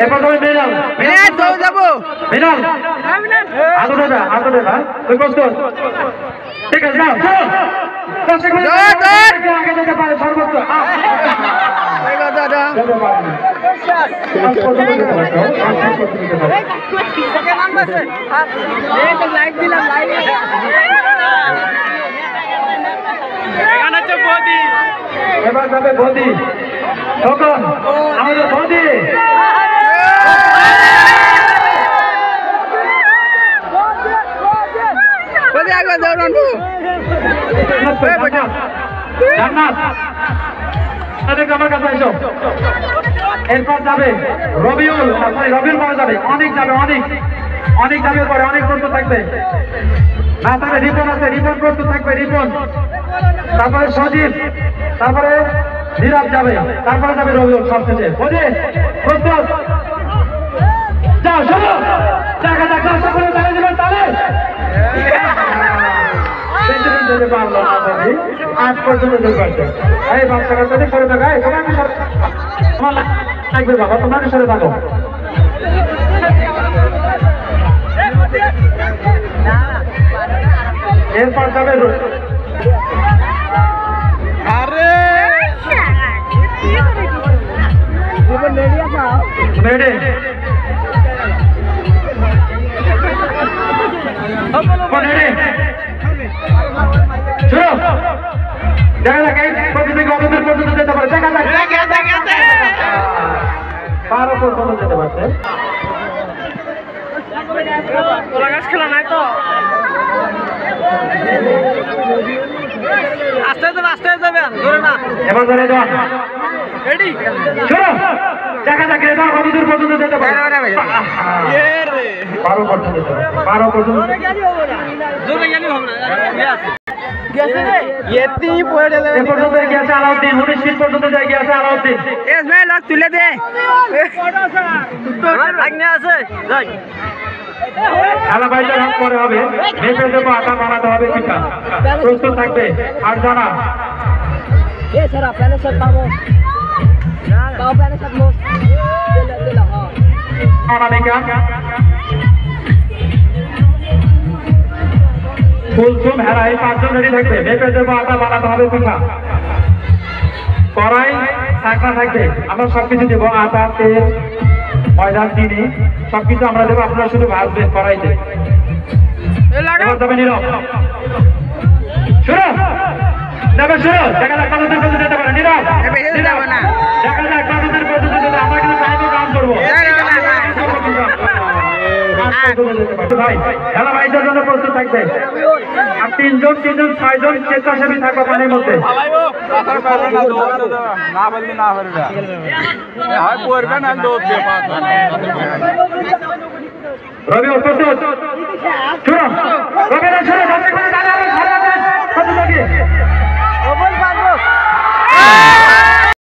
এরপর তুমি মিনাল যাবো মিনাল আতো দেবা তুই প্রস্তুত ঠিক আছে যাও আগে যেতে পারে সর্বোচ্চ এবার যাবে বৌদি তখন আমাদের বৌদি আমার কাছে এসো এরপর যাবে রবিউল পাওয়া যাবে অনেক যাবে অনেক যাবে পরে অনেক প্রস্তুত থাকবে না থাকবে রিপন আছে রিপন প্রস্তুত থাকবে রিপন তারপরে সজীব তারপরে নীরব যাবে তারপরে যাবে রবিউল সবশেষে বুঝে প্রস্তুত যাও শোনো দেখা যাক দর্শক করে তালে দিবেন তালে যেতে পারলো না বলি আজ পর্যন্ত যেতে পারছে এই বাচ্চাটার সাথে সরে থাকা তোমাকে তোমার লাগবে বাবা তোমাকে সরে থাকো এরপর যাবে মেডে শুনো দেখা যাক এই প্রতিযোগী অবস্থার পর্যন্ত যেতে পারে দেখা যাক 12 পর্যন্ত যেতে পারছে খেলা নাই তো আস্তে যাবেন ধরে না এবার ধরে যান রেডি শুনো দেখা যাক রেডা কতদূর পর্যন্ত যেতে পারে 12 পর্যন্ত যেতে পারে 12 পর্যন্ত জোরে গেলে হবে না গেছে রে এতি পড়ে যাবে এ পর্যন্ত গেছে আলাউদ্দিন 19 ফিট পর্যন্ত যায় গেছে আলাউদ্দিন এস ভাই লক তুলে দে আমার ভাগ্নে আছে যাই খেলা বাইরে রান পরে হবে মেপে দেবো আটা বানাতে হবে পিঠা প্রস্তুত থাকবে আর জানা এ সারা প্যানে সব পাবো পাও প্যানে সব মোস দিলা হ্যাঁ অনামিকা ফুলসুম হেরাই 5 জন রেডি থাকবে মেপে দেবো আটা বানাতে হবে পিঠা কড়াই শাকনা থাকবে আমরা সবকিছু দেবো আটা তেল ময়দা চিনি সবকিছু আমরা দেবো আপনারা শুধু ভাজবেন কড়াইতে এবার যাবে নীরব শুনো যাবে শুনো দেখা যাক কতদূর পর্যন্ত যেতে পারে নীরব দেখা যাক কতদূর পর্যন্ত যেতে আমরা কিন্তু টাইমে কাম করবো ভাই খেলা ভাইদের জন্য প্রস্তুত থাকবে আর 3 জন 6 জন স্বেচ্ছাসেবী থাকবে পানির মধ্যে রবি প্রস্তুত শুনো রবি